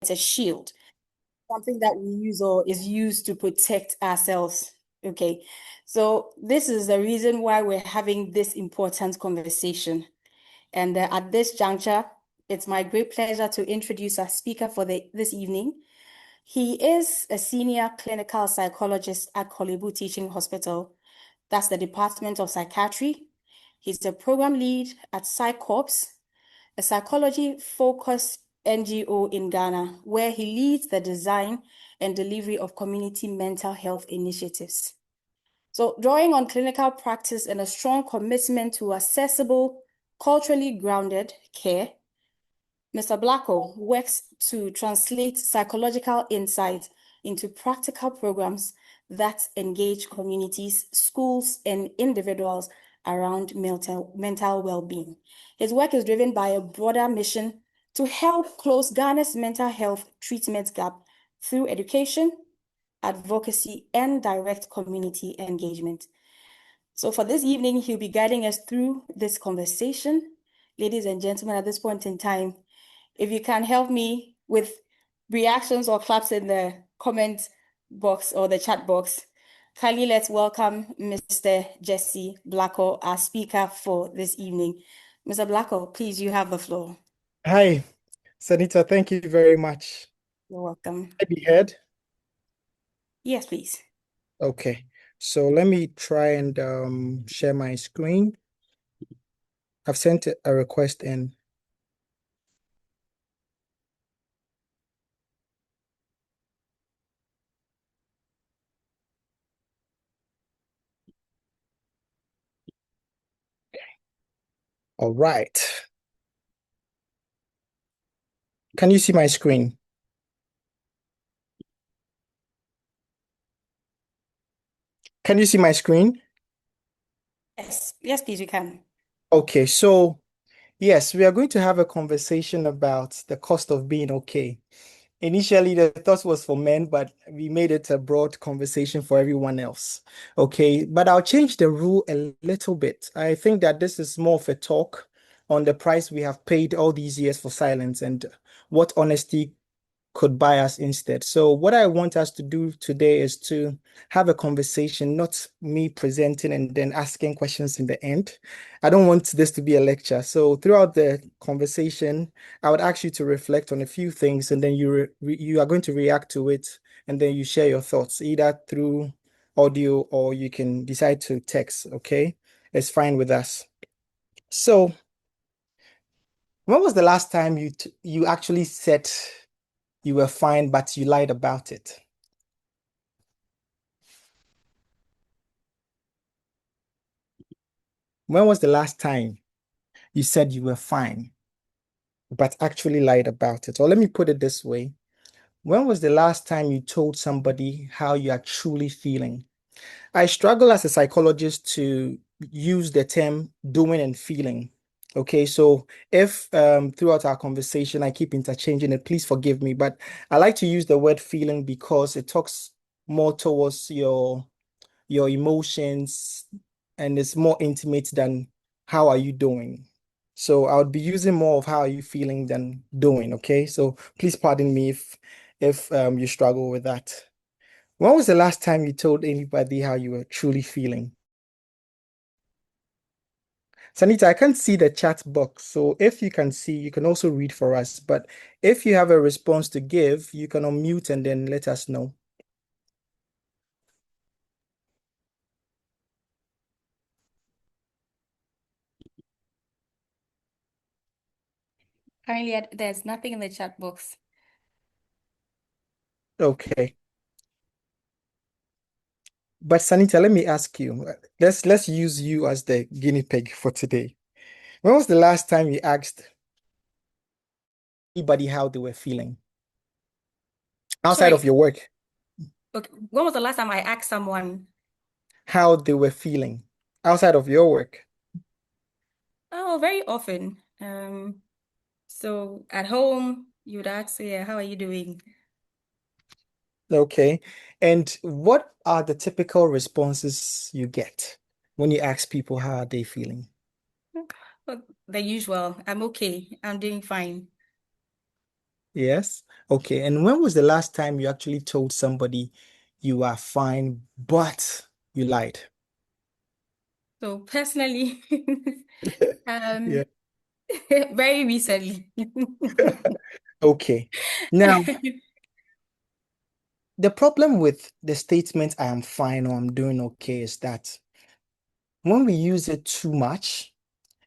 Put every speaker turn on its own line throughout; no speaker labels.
it's a shield, something that we use or is used to protect ourselves. Okay. So this is the reason why we're having this important conversation. And at this juncture, it's my great pleasure to introduce our speaker for this evening. He is a senior clinical psychologist at Kolebu Teaching Hospital. That's the Department of Psychiatry. He's the program lead at PsyCorps, a psychology-focused NGO in Ghana, where he leads the design and delivery of community mental health initiatives. So, drawing on clinical practice and a strong commitment to accessible, culturally grounded care, Mr. Blacko works to translate psychological insight into practical programs that engage communities, schools, and individuals around mental well-being. His work is driven by a broader mission to help close Ghana's mental health treatment gap through education, advocacy, and direct community engagement. So for this evening, he'll be guiding us through this conversation. Ladies and gentlemen, at this point in time, if you can help me with reactions or claps in the comment box or the chat box, kindly let's welcome Mr. Jesse Blacko, our speaker for this evening. Mr. Blacko, please, you have the floor.
Hi, Sanita. Thank you very much.
You're welcome.
I be heard?
Yes, please.
Okay. So let me try and share my screen. I've sent a request in. All right. Can you see my screen? Can you see my screen?
Yes, please, we can.
Okay, so yes, we are going to have a conversation about the cost of being okay. Initially, the thought was for men, but we made it a broad conversation for everyone else. Okay, but I'll change the rule a little bit. I think that this is more of a talk on the price we have paid all these years for silence and what honesty could buy us instead. So, what I want us to do today is to have a conversation, not me presenting and then asking questions in the end. I don't want this to be a lecture. So, throughout the conversation, I would ask you to reflect on a few things, and then you are going to react to it, and then you share your thoughts either through audio or you can decide to text. Okay, it's fine with us. So, when was the last time you actually said you were fine, but you lied about it? When was the last time you said you were fine, but actually lied about it? Or let me put it this way. When was the last time you told somebody how you are truly feeling? I struggle as a psychologist to use the term doing and feeling. Okay, so if throughout our conversation I keep interchanging it, please forgive me. But I like to use the word feeling because it talks more towards your emotions and it's more intimate than how are you doing. So I would be using more of how are you feeling than doing, okay? So please pardon me if you struggle with that. When was the last time you told anybody how you were truly feeling? Sanita, I can't see the chat box. So if you can see, you can also read for us. But if you have a response to give, you can unmute and then let us know.
Currently, there's nothing in the chat box.
Okay. But Sanita, let me ask you, let's use you as the guinea pig for today. When was the last time you asked anybody how they were feeling outside of
Sorry.
your work,
Okay. When was the last time I asked someone?
how they were feeling outside of your work?
Oh, very often. So at home, you'd ask, yeah, how are you doing?
Okay. And what are the typical responses you get when you ask people how are they feeling?
Well, the usual. I'm okay. I'm doing fine.
Yes. Okay. And when was the last time you actually told somebody you are fine, but you lied?
So personally,
Yeah.
um, very recently.
Okay. Now, the problem with the statement I am fine or I'm doing okay is that when we use it too much,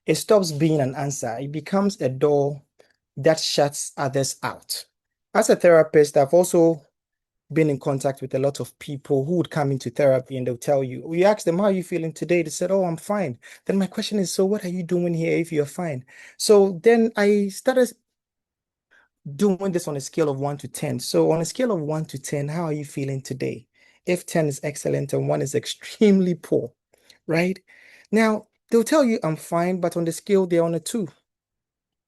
it stops being an answer. It becomes a door that shuts others out. As a therapist, I've also been in contact with a lot of people who would come into therapy and they'll tell you, we ask them, how are you feeling today? They said, oh, I'm fine. Then my question is, so what are you doing here if you're fine? So then I started doing this on a scale of 1 to 10. So on a scale of 1 to 10, how are you feeling today? If 10 is excellent and 1 is extremely poor, right? Now, they'll tell you I'm fine, but on the scale, they're on a 2,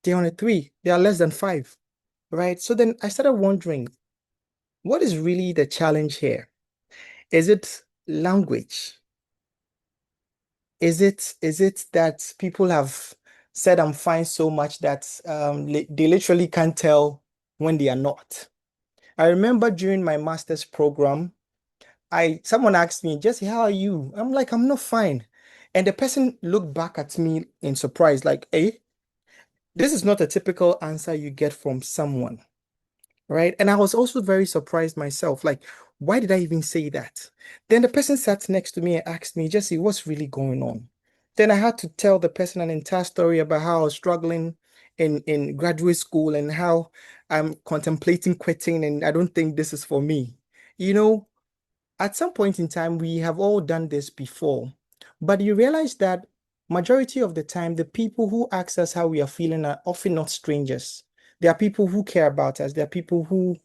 they're on a 3, they are less than 5, right? So then I started wondering, what is really the challenge here? Is it language? Is it that people have said I'm fine so much that they literally can't tell when they are not? I remember during my master's program, I someone asked me, Jesse, how are you? I'm like, I'm not fine. And the person looked back at me in surprise, like, hey, this is not a typical answer you get from someone, right? And I was also very surprised myself, like, why did I even say that? Then the person sat next to me and asked me, Jesse, what's really going on? Then I had to tell the person an entire story about how I was struggling in graduate school and how I'm contemplating quitting and I don't think this is for me. You know, at some point in time, we have all done this before, but you realize that majority of the time, the people who ask us how we are feeling are often not strangers. There are people who care about us. There are people who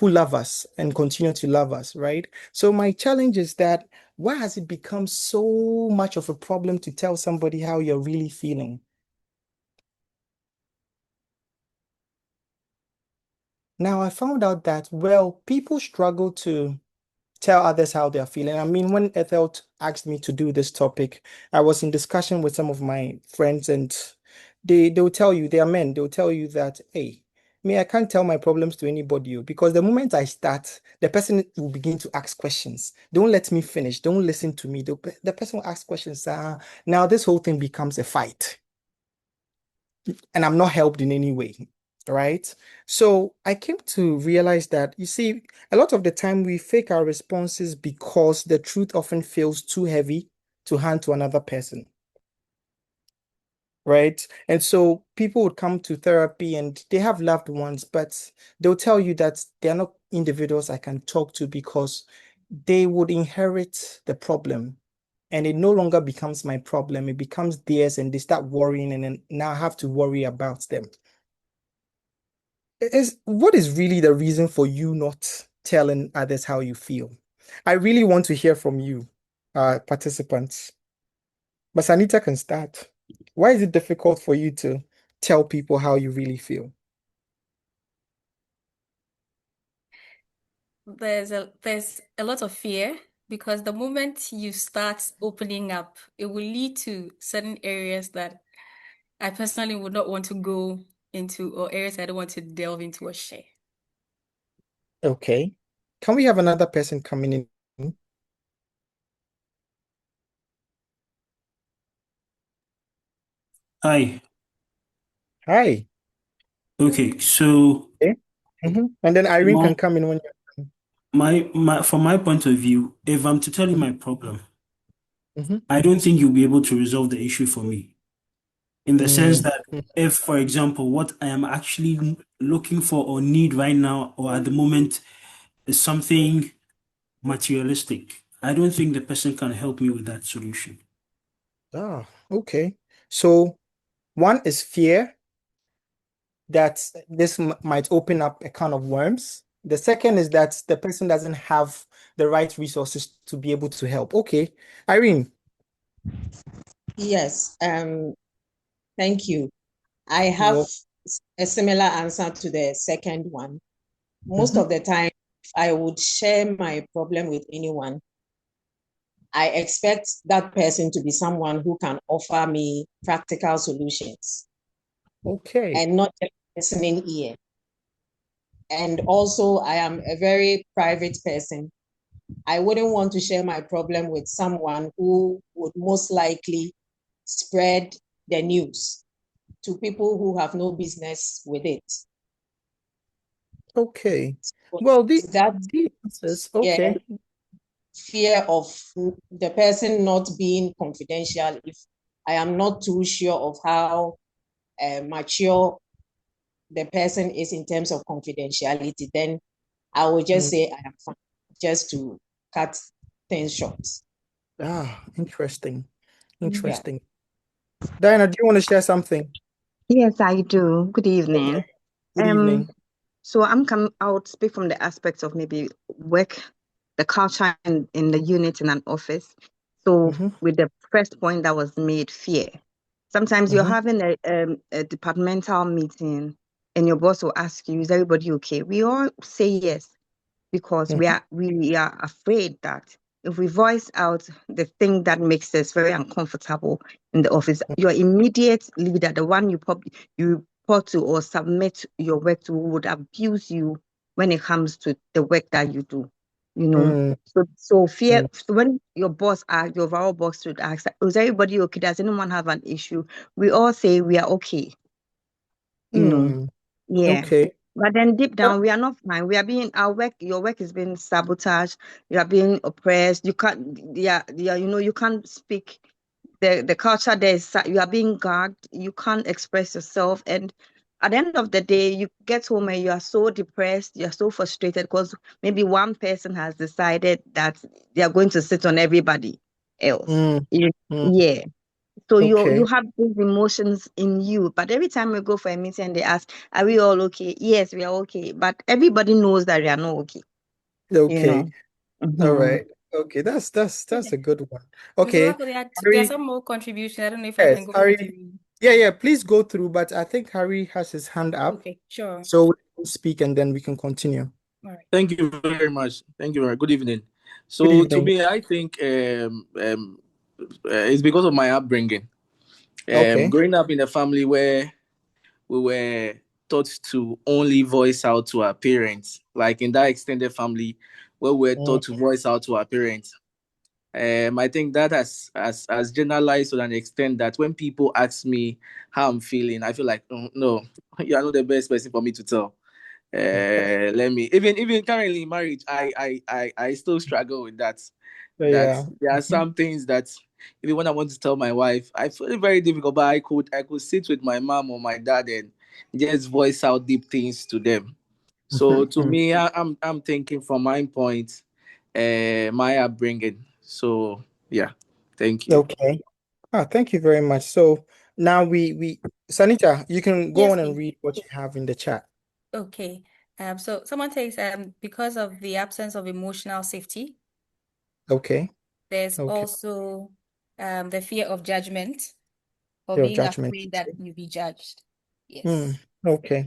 love us and continue to love us, right? So my challenge is that why has it become so much of a problem to tell somebody how you're really feeling? Now I found out that, well, people struggle to tell others how they're feeling. I mean, when Ethel asked me to do this topic, I was in discussion with some of my friends, and they will tell you they are men. They will tell you that, hey, me, I can't tell my problems to anybody because the moment I start, the person will begin to ask questions. Don't let me finish. Don't listen to me. The person will ask questions. Now this whole thing becomes a fight and I'm not helped in any way, right? So I came to realize that, you see, a lot of the time we fake our responses because the truth often feels too heavy to hand to another person, right? And so people would come to therapy and they have loved ones, but they'll tell you that they're not individuals I can talk to because they would inherit the problem. And it no longer becomes my problem, it becomes theirs, and they start worrying, and then now I have to worry about them. What is really the reason for you not telling others how you feel? I really want to hear from you, participants. But Sanita can start. Why is it difficult for you to tell people how you really feel?
There's a lot of fear because the moment you start opening up, it will lead to certain areas that I personally would not want to go into, or areas I don't want to delve into or share.
Okay. Can we have another person coming in?
Hi.
Hi.
Okay, so
Okay. And then Irene
my,
can come in when you're.
my from my point of view, if I'm to tell you my problem,
Mhm.
I don't think you'll be able to resolve the issue for me. In the sense
Mm.
that if, for example, what I am actually looking for or need right now or at the moment is something materialistic, I don't think the person can help me with that solution.
Ah, okay. So one is fear that this might open up a can of worms. The second is that the person doesn't have the right resources to be able to help. Okay, Irene.
Yes, thank you. I have
Well,
a similar answer to the second one. Most
mhm.
of the time, if I would share my problem with anyone, I expect that person to be someone who can offer me practical solutions
Okay.
and not just listening ear. And also, I am a very private person. I wouldn't want to share my problem with someone who would most likely spread the news to people who have no business with it.
Okay.
So
Well,
that
the answers,
yeah,
okay.
fear of the person not being confidential, if I am not too sure of how mature the person is in terms of confidentiality, then I will just
Mm.
say I am fine, just to cut things short.
Interesting.
Yeah.
Interesting. Diana, do you want to share something?
Yes, I do. Good
Okay.
evening.
Good
Um,
evening.
so I would speak from the aspects of maybe work, the culture in the unit in an office. So
Mm-hmm.
with the first point that was made, fear. Sometimes you're
Mm-hmm.
having a departmental meeting and your boss will ask you, is everybody okay? We all say yes, because
Mm-hmm.
we are afraid that if we voice out the thing that makes us very uncomfortable in the office, your immediate leader, the one you report to or submit your work to, would abuse you when it comes to the work that you do. You know,
Mm.
so fear.
Mm.
So when your boss asks, your overall boss would ask, "Is everybody okay? Does anyone have an issue?" We all say we are okay. You know,
Mm.
yeah.
Okay.
But then deep
Uh,
down, we are not fine. We are being our work. Your work is being sabotaged. You are being oppressed. You can't. Yeah. You know, you can't speak. The culture there is you are being gagged. You can't express yourself. And at the end of the day, you get home and you are so depressed. You are so frustrated because maybe one person has decided that they are going to sit on everybody else.
mm. Mm.
Yeah. So you
Okay.
have these emotions in you, but every time we go for a meeting and they ask, "Are we all okay?" Yes, we are okay, but everybody knows that we are not okay. You
Okay.
know.
All
Hmm.
right. Okay. That's a good one.
So
Okay.
luckily, there are
Harry,
some more contribution. I don't know if I can
yes,
go
Harry.
through.
Yeah, yeah, please go through, but I think Harry has his hand up.
Okay, sure.
So we'll speak and then we can continue.
All right.
Thank you very much. Thank you very Good evening.
Good
So to
evening.
me, I think it's because of my upbringing.
Okay.
Growing up in a family where we were taught to only voice out to our parents, like in that extended family where we were
Mm.
taught to voice out to our parents. I think that has generalized to an extent that when people ask me how I'm feeling, I feel like, "Oh, no, you are not the best person for me to tell. Let me even currently in marriage, I still struggle with that. That
Yeah.
there are some things that even when I want to tell my wife, I feel it very difficult, but I could sit with my mom or my dad and just voice out deep things to them. So to
Mhm.
me, I'm thinking from my point, my upbringing. So yeah, thank you.
Okay. Thank you very much. So now we Sanita, you can go
Yes,
on and
please.
read what you have in the chat.
Okay. So someone takes because of the absence of emotional safety,
Okay.
there's
Okay.
also the fear of judgment or
Your
being
judgment.
afraid that you'll be judged.
Hmm.
Yes.
Okay.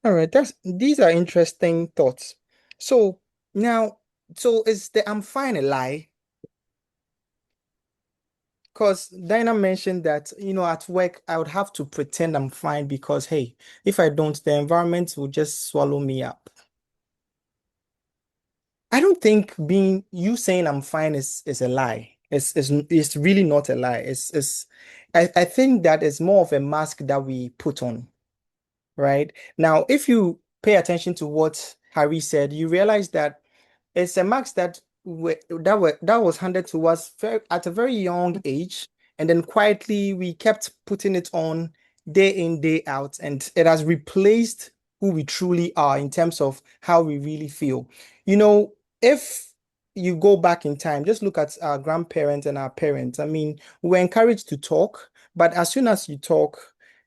All right. These are interesting thoughts. So now, so is the I'm fine a lie? Because Dinah mentioned that, at work, I would have to pretend I'm fine because, hey, if I don't, the environment will just swallow me up. I don't think being you saying I'm fine is a lie. It's really not a lie. I think that is more of a mask that we put on, right? Now, if you pay attention to what Harry said, you realize that it's a marks that was handed to us at a very young age, and then quietly we kept putting it on day in, day out, and it has replaced who we truly are in terms of how we really feel. You know, if you go back in time, just look at our grandparents and our parents. I mean, we're encouraged to talk, but as soon as you talk,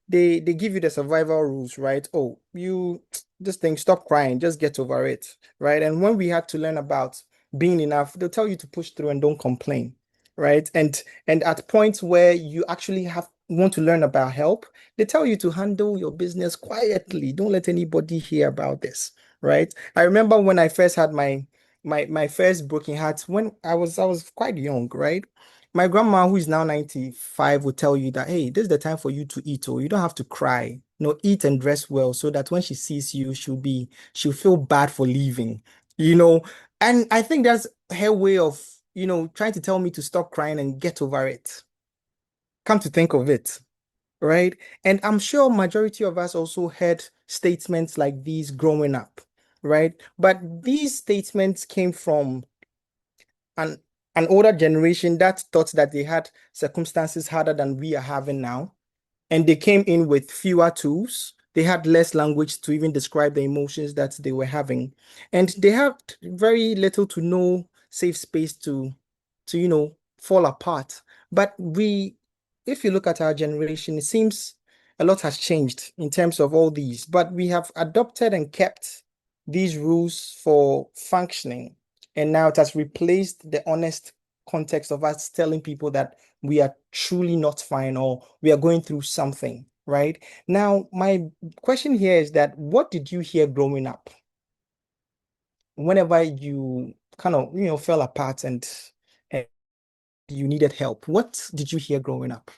they give you the survival rules, right? Oh, you just think, stop crying, just get over it, right? And when we had to learn about being enough, they'll tell you to push through and don't complain, right? And at points where you actually have want to learn about help, they tell you to handle your business quietly. Don't let anybody hear about this, right? I remember when I first had my first broken heart when I was quite young, right? My grandma, who is now 95, would tell you that, hey, this is the time for you to eat, or you don't have to cry. eat and dress well so that when she sees you, she'll feel bad for leaving, And I think that's her way of, trying to tell me to stop crying and get over it. Come to think of it, right? And I'm sure majority of us also heard statements like these growing up, right? But these statements came from an an older generation that thought that they had circumstances harder than we are having now, and they came in with fewer tools. They had less language to even describe the emotions that they were having, and they had very little to no safe space to fall apart. But if you look at our generation, it seems a lot has changed in terms of all these, but we have adopted and kept these rules for functioning, and now it has replaced the honest context of us telling people that we are truly not fine or we are going through something, right? Now, my question here is that what did you hear growing up whenever you kind of, fell apart and you needed help? What did you hear growing up?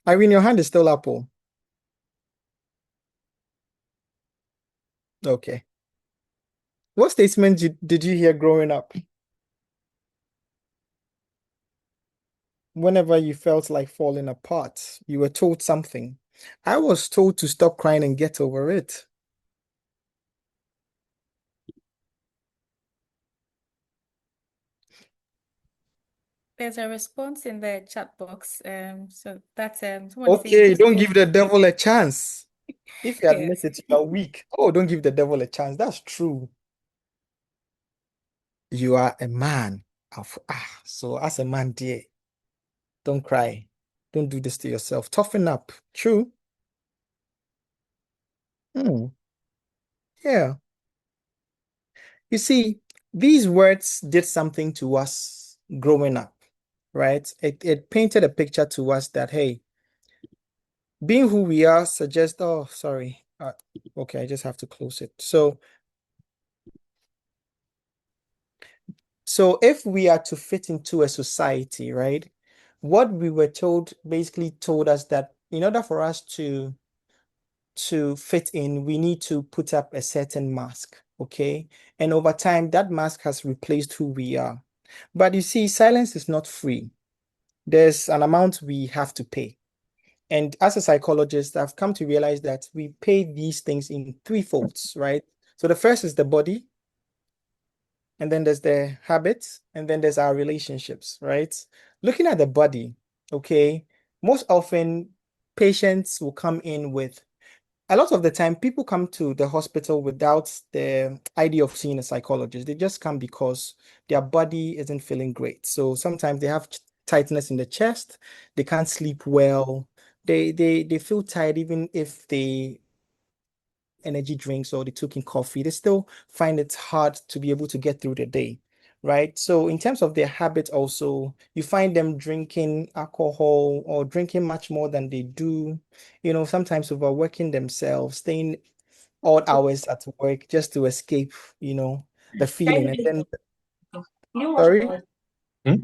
Irene, your hand is still up, oh. Okay. What statement did you hear growing up? Whenever you felt like falling apart, you were told something. I was told to stop crying and get over it.
There's a response in the chat box. So that's someone is saying
Okay,
this
don't give the devil a chance. If you
yeah.
admit it, you are weak. Oh, don't give the devil a chance. That's true. You are a man. So as a man, dear, don't cry. Don't do this to yourself. Toughen up. True. Hmm. Yeah. You see, these words did something to us growing up, right? It painted a picture to us that, hey, being who we are suggests, oh, sorry. Okay, I just have to close it. So if we are to fit into a society, right, what we were told basically told us that in order for us to fit in, we need to put up a certain mask, okay? And over time, that mask has replaced who we are. But you see, silence is not free. There's an amount we have to pay. And as a psychologist, I've come to realize that we pay these things in three folds, right? So the first is the body, and then there's the habits, and then there's our relationships, right? Looking at the body, okay, most often patients will come in with a lot of the time people come to the hospital without the idea of seeing a psychologist. They just come because their body isn't feeling great. So sometimes they have tightness in the chest, they can't sleep well, they feel tired even if they energy drinks or they took in coffee, they still find it hard to be able to get through the day, right? So in terms of their habits also, you find them drinking alcohol or drinking much more than they do, sometimes overworking themselves, staying odd hours at work just to escape, the feeling. And then, sorry?
Hmm?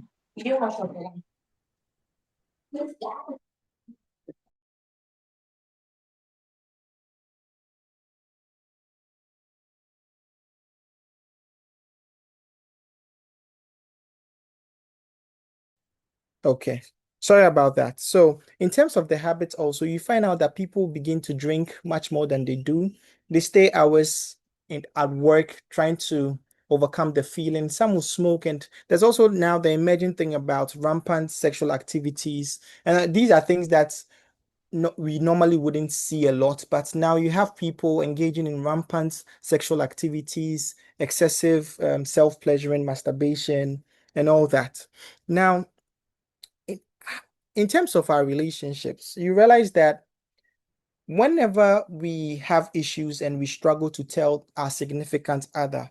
Okay. Sorry about that. So, in terms of the habits, also, you find out that people begin to drink much more than they do. They stay hours at work trying to overcome the feeling. Some will smoke, and there's also now the emerging thing about rampant sexual activities. And these are things that no, we normally wouldn't see a lot, but now you have people engaging in rampant sexual activities, excessive self-pleasuring, masturbation, and all that. Now, in, in terms of our relationships, you realize that whenever we have issues and we struggle to tell our significant other,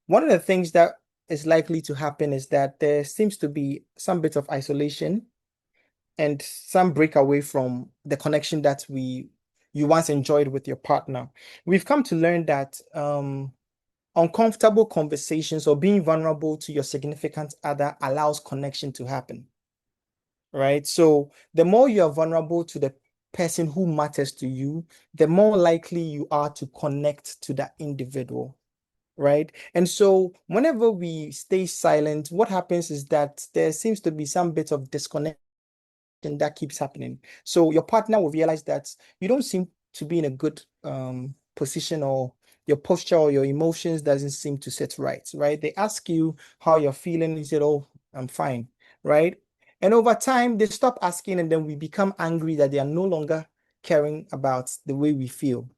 one of the things that is likely to happen is that there seems to be some bit of isolation and some break away from the connection that you once enjoyed with your partner. We've come to learn that uncomfortable conversations or being vulnerable to your significant other allows connection to happen, right? So the more you are vulnerable to person who matters to you, the more likely you are to connect to that individual, right? And so whenever we stay silent, what happens is that there seems to be some bit of disconnection that keeps happening. So your partner will realize that you don't seem to be in a good position, or your posture or your emotions doesn't seem to sit right, right? They ask you how you're feeling. You said, oh, I'm fine, right? And over time, they stop asking, and then we become angry that they are no longer caring about the way we feel,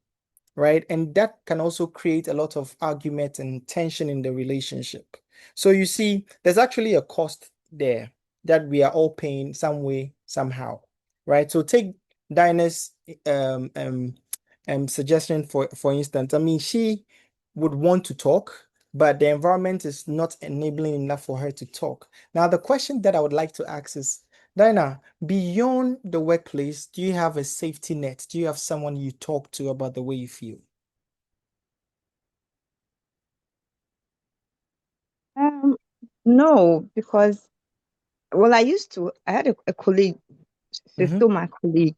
right? And that can also create a lot of argument and tension in the relationship. So you see, there's actually a cost there that we are all paying some way, somehow, right? So take Dinah's suggestion for instance. I mean, she would want to talk, but the environment is not enabling enough for her to talk. Now, the question that I would like to ask is, Dinah, beyond the workplace, do you have a safety net? Do you have someone you talk to about the way you feel?
Um, no, because well, I had a colleague, she's
Mm-hmm,
still my colleague,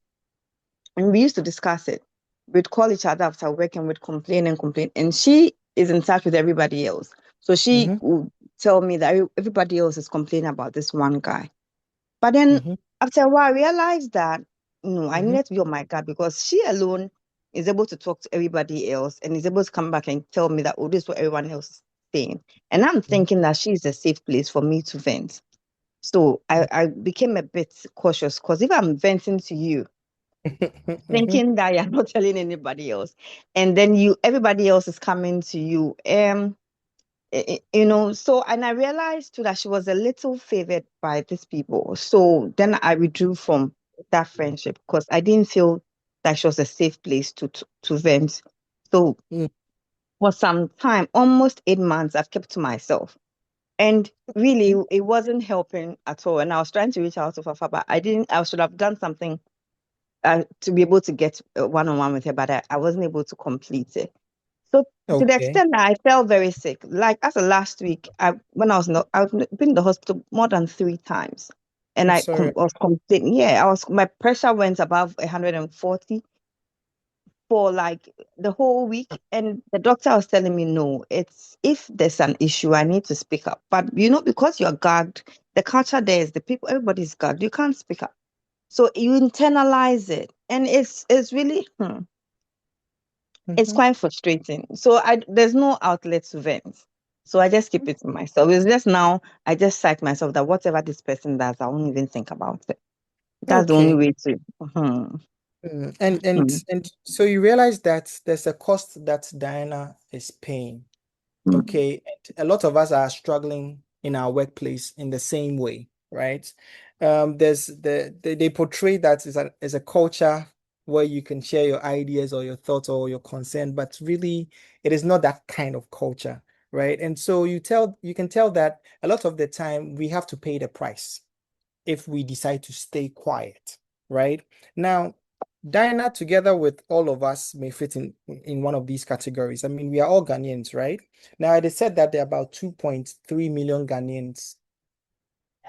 and we used to discuss it. We'd call each other after work and we'd complain and complain. And she is in touch with everybody else. So she
mm-hmm,
would tell me that everybody else is complaining about this one guy. But then
mm-hmm,
after a while, I realized that no, I
mm-hmm,
needed to be on my guard because she alone is able to talk to everybody else and is able to come back and tell me that, oh, this is what everyone else is saying. And I'm thinking that she's a safe place for me to vent. So I became a bit cautious because if I'm venting to you,
mm-hmm.
thinking that you're not telling anybody else, and then everybody else is coming to you, so, and I realized too that she was a little favored by these people. So then I withdrew from that friendship because I didn't feel that she was a safe place to vent. So
Mm,
for some time, almost 8 months, I've kept to myself. And really, it wasn't helping at all. And I was trying to reach out to Fafa, but I didn't. I should have done something to be able to get one-on-one with her, but I wasn't able to complete it. So to the
okay.
extent that I felt very sick, like as of last week, when I was not, I've been in the hospital more than 3 times, and
I'm sorry.
was complaining. Yeah, my pressure went above 140 for like the whole week, and the doctor was telling me, no, it's if there's an issue, I need to speak up. But because you're gagged, the culture there is the people, everybody's gagged. You can't speak up, so you internalize it, and it's really. It's
Mm-hmm.
quite frustrating. So there's no outlet to vent. So I just keep it to myself. It's just now I just psych myself that whatever this person does, I won't even think about it. That's the only
Okay.
way to. Mhm.
Mm. And and
Mhm.
and so you realize that there's a cost that Diana is paying.
Mhm.
Okay, and a lot of us are struggling in our workplace in the same way, right? There's they portray that as a culture where you can share your ideas or your thoughts or your concern, but really it is not that kind of culture, right? And so you can tell that a lot of the time we have to pay the price if we decide to stay quiet, right? Now, Diana, together with all of us, may fit in one of these categories. I mean, we are all Ghanaians, right? Now, it is said that there are about 2.3 million Ghanaians,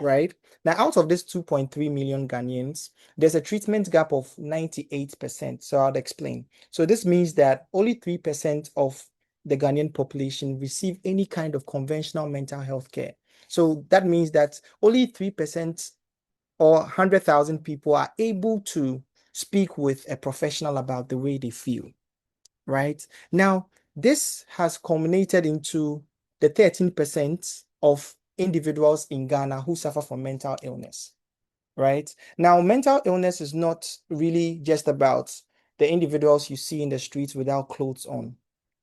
right? Now, out of this 2.3 million Ghanaians, there's a treatment gap of 98%. So I'll explain. So this means that only 3% of the Ghanaian population receive any kind of conventional mental health care. So that means that only 3% or 100,000 people are able to speak with a professional about the way they feel, right? Now, this has culminated into the 13% of individuals in Ghana who suffer from mental illness, right? Now, mental illness is not really just about the individuals you see in the streets without clothes on,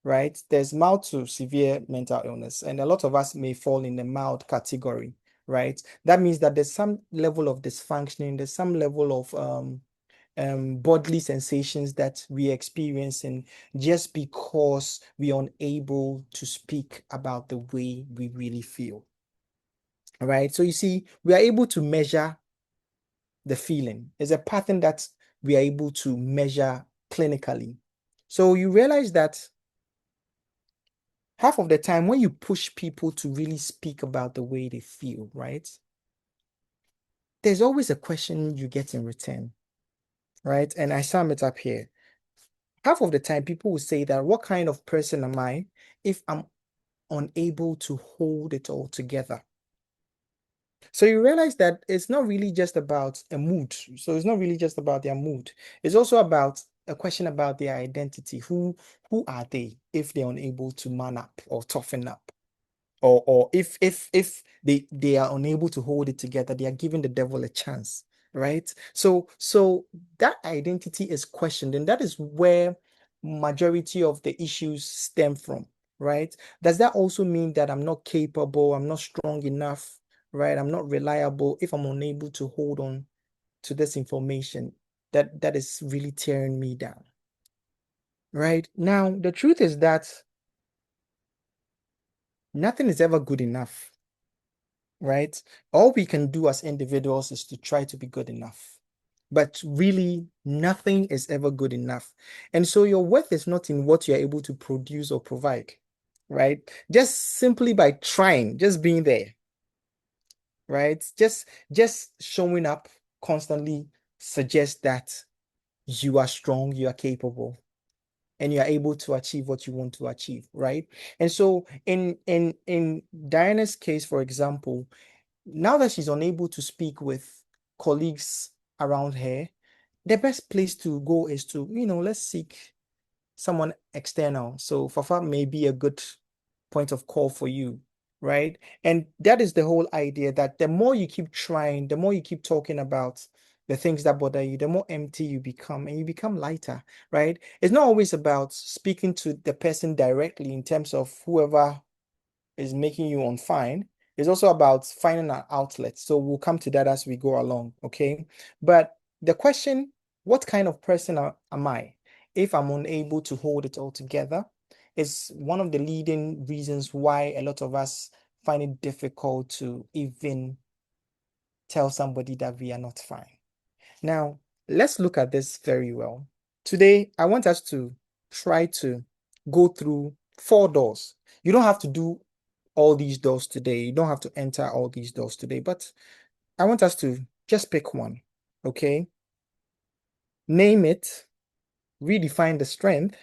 right? There's mild to severe mental illness, and a lot of us may fall in the mild category, right? That means that there's some level of dysfunctioning, there's some level of bodily sensations that we experience, and just because we are unable to speak about the way we really feel, right? So you see, we are able to measure the feeling. It's a pattern that we are able to measure clinically. So you realize that half of the time when you push people to really speak about the way they feel, right? There's always a question you get in return. right? And I sum it up here. Half of the time, people will say that, what kind of person am I if I'm unable to hold it all together? So you realize that it's not really just about a mood. So it's not really just about their mood. It's also about a question about their identity. Who are they if they're unable to man up or toughen up? Or if they are unable to hold it together, they are giving the devil a chance, right? So that identity is questioned, and that is where majority of the issues stem from, right? Does that also mean that I'm not capable, I'm not strong enough, right? I'm not reliable if I'm unable to hold on to this information that is really tearing me down, right? Now, the truth is that nothing is ever good enough, right? All we can do as individuals is to try to be good enough. But really, nothing is ever good enough. And so your worth is not in what you're able to produce or provide, right? Just simply by trying, just being there, right? Just showing up constantly suggests that you are strong, you are capable, and you are able to achieve what you want to achieve, right? And so in Diana's case, for example, now that she's unable to speak with colleagues around her, the best place to go is to, let's seek someone external. So Fafa may be a good point of call for you, right? And that is the whole idea, that the more you keep trying, the more you keep talking about the things that bother you, the more empty you become and you become lighter, right? It's not always about speaking to the person directly in terms of whoever is making you on fine. It's also about finding an outlet. So we'll come to that as we go along, okay? But the question, what kind of person am I if I'm unable to hold it all together, is one of the leading reasons why a lot of us find it difficult to even tell somebody that we are not fine. Now, let's look at this very well. Today, I want us to try to go through 4 doors. You don't have to do all these doors today. You don't have to enter all these doors today, but I want us to just pick one, okay? Name it, redefine the strength,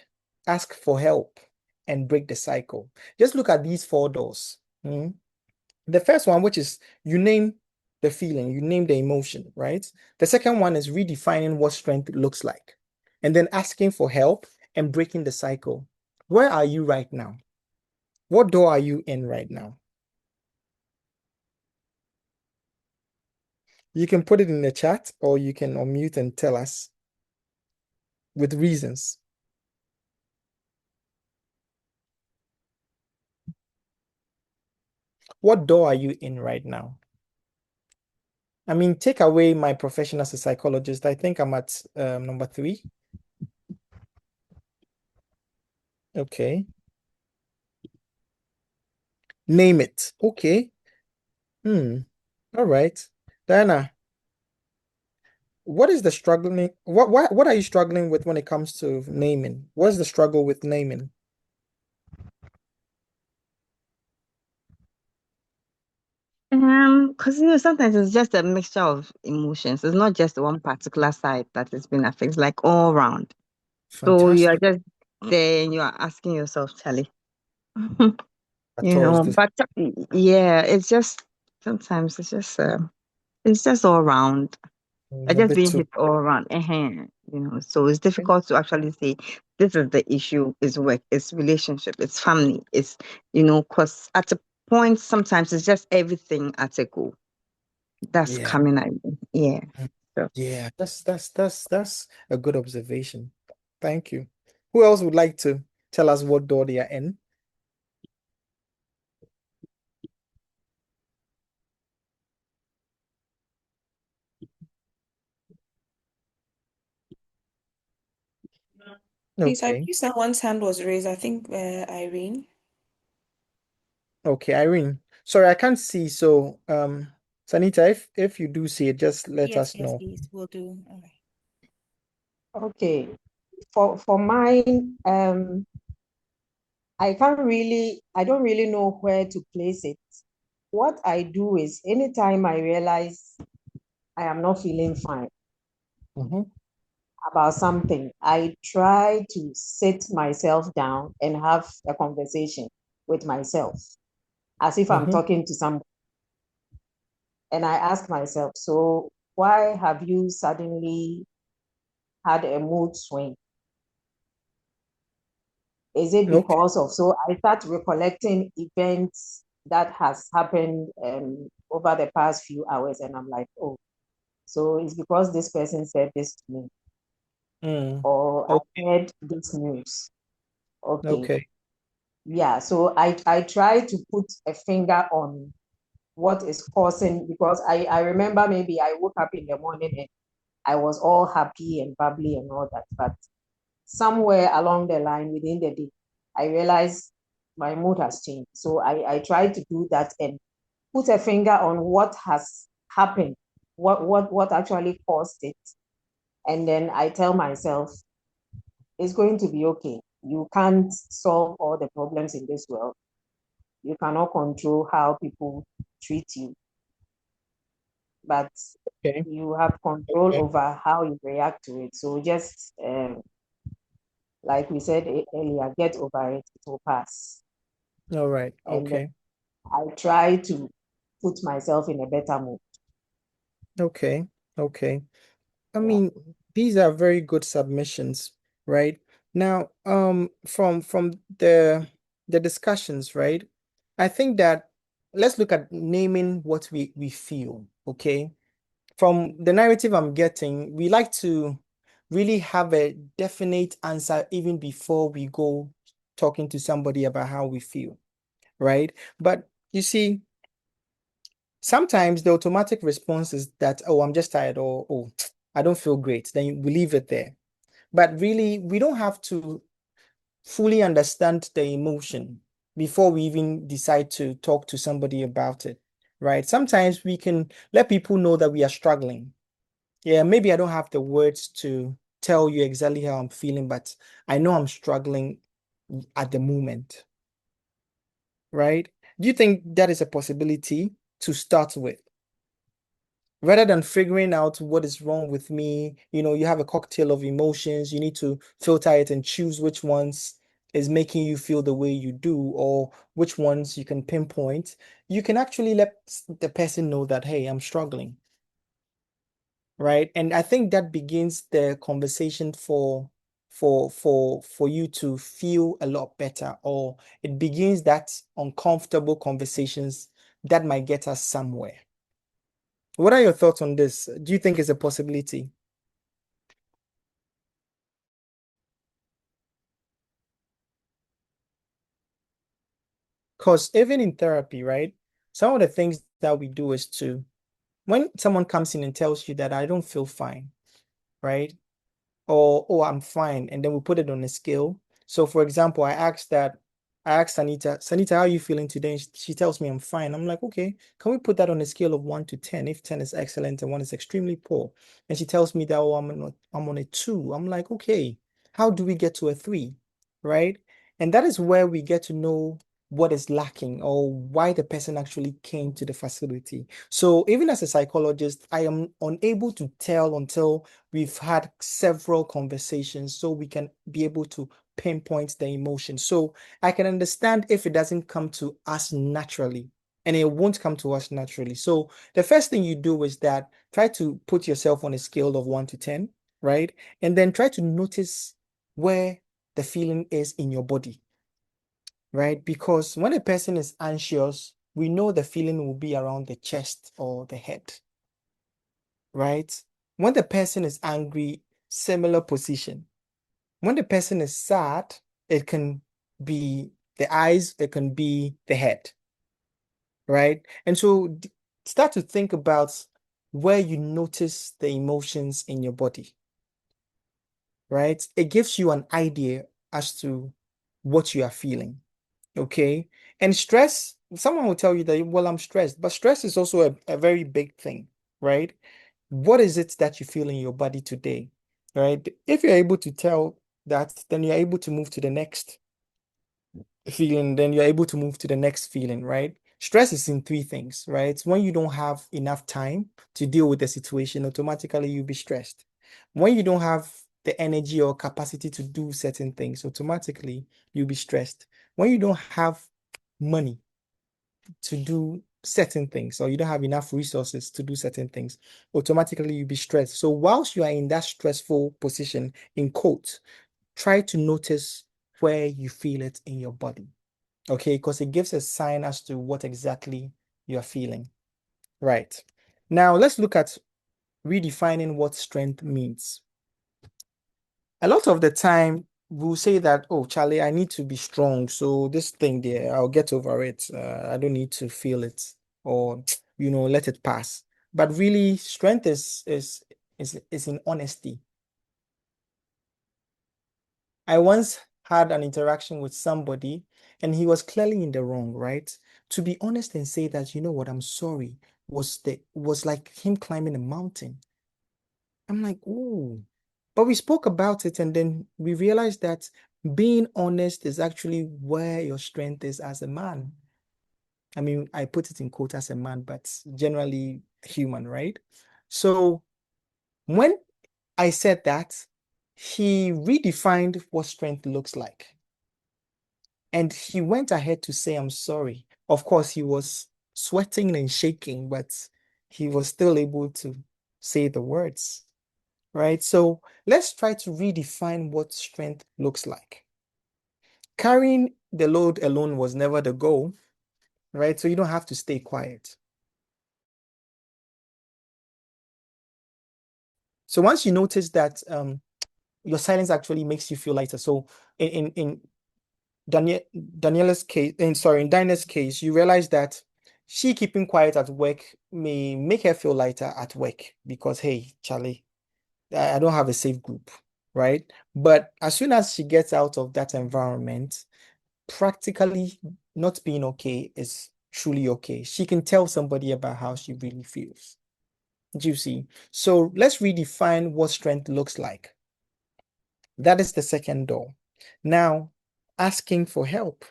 ask for help, and break the cycle. Just look at these 4 doors. The first one, which is you name the feeling, you name the emotion, right? The second one is redefining what strength looks like, and then asking for help and breaking the cycle. Where are you right now? What door are you in right now? You can put it in the chat or you can unmute and tell us with reasons. What door are you in right now? I mean, take away my profession as a psychologist. I think I'm at number 3. Okay. Name it. Okay. All right. Diana, what is the struggling? What are you struggling with when it comes to naming? What's the struggle with naming?
Because sometimes it's just a mixture of emotions. It's not just one particular side that has been affected, it's like all around. So you are
Fantastic.
just there and you are asking yourself, Charlie,
At all is this.
but yeah, it's just sometimes it's just all around. I
A
just
bit
being
too.
hit all around. So it's difficult to actually say this is the issue, is work, it's relationship, it's family, it's because at a point sometimes it's just everything at a go that's
Yeah.
coming at you. Yeah. So
Yeah, that's a good observation. Thank you. Who else would like to tell us what door they are in?
Please, I
Okay.
believe someone's hand was raised. I think Irene.
Okay, Irene. Sorry, I can't see. So, Sanita, if you do see it, just let
Yes,
us
yes,
know.
please, we'll do. All right.
Okay. For mine, I don't really know where to place it. What I do is anytime I realize I am not feeling fine,
Mhm.
about something, I try to sit myself down and have a conversation with myself as if I'm
Mm-hmm.
talking to someone. And I ask myself, so why have you suddenly had a mood swing? Is it
Okay.
because of, so I start recollecting events that has happened over the past few hours, and I'm like, oh, so it's because this person said this to me,
Mm.
or I
Okay.
heard this news. Okay.
Okay.
Yeah, so I try to put a finger on what is causing, because I remember maybe I woke up in the morning and I was all happy and bubbly and all that, but somewhere along the line within the day, I realized my mood has changed. So I try to do that and put a finger on what has happened, what actually caused it. And then I tell myself, it's going to be okay. You can't solve all the problems in this world. You cannot control how people treat you, but
Okay.
you have control
Okay.
over how you react to it. So just like we said earlier, get over it, it will pass.
All right.
And then
Okay.
I try to put myself in a better mood.
Okay. Okay. I
Yeah.
mean, these are very good submissions, right? Now, from the discussions, right? I think that let's look at naming what we feel, okay? From the narrative I'm getting, we like to really have a definite answer even before we go talking to somebody about how we feel, right? But you see, sometimes the automatic response is that, oh, I'm just tired, or oh, I don't feel great. Then we leave it there. But really, we don't have to fully understand the emotion before we even decide to talk to somebody about it, right? Sometimes we can let people know that we are struggling. Yeah, maybe I don't have the words to tell you exactly how I'm feeling, but I know I'm struggling at the moment, right? Do you think that is a possibility to start with? Rather than figuring out what is wrong with me, you have a cocktail of emotions, you need to filter it and choose which ones is making you feel the way you do, or which ones you can pinpoint. You can actually let the person know that, hey, I'm struggling, right? And I think that begins the conversation for you to feel a lot better, or it begins that uncomfortable conversations that might get us somewhere. What are your thoughts on this? Do you think it's a possibility? Because even in therapy, right? Some of the things that we do is to, when someone comes in and tells you that I don't feel fine, right? Or oh, I'm fine, and then we put it on a scale. So for example, I asked Sanita, how are you feeling today? And she tells me I'm fine. I'm like, okay, can we put that on a scale of 1 to 10? If 10 is excellent and 1 is extremely poor. And she tells me that, oh, I'm on a 2. I'm like, okay, how do we get to a 3? Right? And that is where we get to know what is lacking or why the person actually came to the facility. So even as a psychologist, I am unable to tell until we've had several conversations so we can be able to pinpoint the emotion. So I can understand if it doesn't come to us naturally, and it won't come to us naturally. So the first thing you do is that try to put yourself on a scale of 1 to 10, right? And then try to notice where the feeling is in your body, right? Because when a person is anxious, we know the feeling will be around the chest or the head, right? When the person is angry, similar position. When the person is sad, it can be the eyes, it can be the head, right? And so start to think about where you notice the emotions in your body, right? It gives you an idea as to what you are feeling, okay? And stress, someone will tell you that, well, I'm stressed, but stress is also a very big thing, right? What is it that you feel in your body today, right? If you're able to tell that, then you're able to move to the next feeling, then you're able to move to the next feeling, right? Stress is in three things, right? When you don't have enough time to deal with the situation, automatically you'll be stressed. When you don't have the energy or capacity to do certain things, automatically you'll be stressed. When you don't have money to do certain things, or you don't have enough resources to do certain things, automatically you'll be stressed. So whilst you are in that stressful position, in quotes, try to notice where you feel it in your body. Okay, because it gives a sign as to what exactly you're feeling. Right. Now let's look at redefining what strength means. A lot of the time, we'll say that, oh, Charlie, I need to be strong. So this thing there, I'll get over it. I don't need to feel it, or let it pass. But really, strength is in honesty. I once had an interaction with somebody, and he was clearly in the wrong, right? To be honest and say that, you know what, I'm sorry, was like him climbing a mountain. I'm like, oh, but we spoke about it, and then we realized that being honest is actually where your strength is as a man. I mean, I put it in quote as a man, but generally human, right? So when I said that, he redefined what strength looks like. And he went ahead to say, I'm sorry. Of course, he was sweating and shaking, but he was still able to say the words, right? So let's try to redefine what strength looks like. Carrying the load alone was never the goal, right? So you don't have to stay quiet. So once you notice that your silence actually makes you feel lighter. So in Daniela's case, in Dinah's case, you realize that she keeping quiet at work may make her feel lighter at work because, hey, Charlie, I don't have a safe group, right? But as soon as she gets out of that environment, practically not being okay is truly okay. She can tell somebody about how she really feels. Do you see? So let's redefine what strength looks like. That is the second door. Now, asking for help.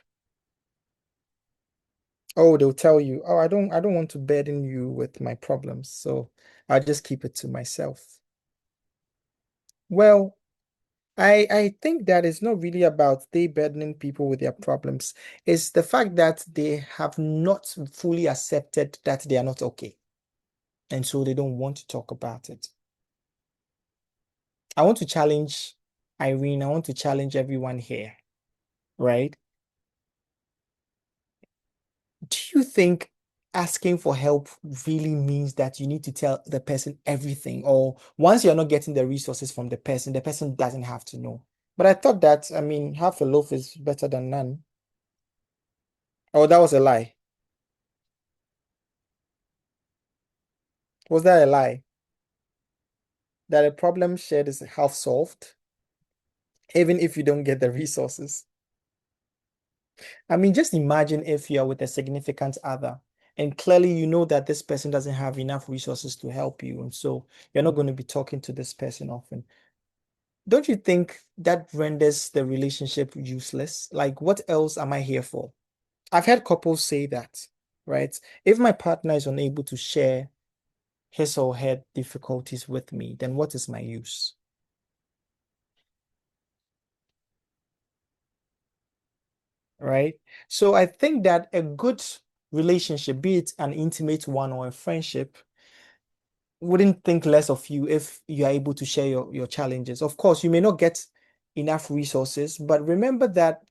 Oh, they'll tell you, oh, I don't want to burden you with my problems, so I'll just keep it to myself. Well, I think that it's not really about they burdening people with their problems. It's the fact that they have not fully accepted that they are not okay. And so they don't want to talk about it. I want to challenge Irene. I want to challenge everyone here, right? Do you think asking for help really means that you need to tell the person everything? Or once you're not getting the resources from the person doesn't have to know? But I thought that, I mean, half a loaf is better than none. Oh, that was a lie. Was that a lie? That a problem shared is half solved, even if you don't get the resources. I mean, just imagine if you're with a significant other and clearly you know that this person doesn't have enough resources to help you. And so you're not going to be talking to this person often. Don't you think that renders the relationship useless? Like, what else am I here for? I've had couples say that, right? If my partner is unable to share his or her difficulties with me, then what is my use? Right? So I think that a good relationship, be it an intimate one or a friendship, wouldn't think less of you if you are able to share your challenges. Of course, you may not get enough resources, but remember that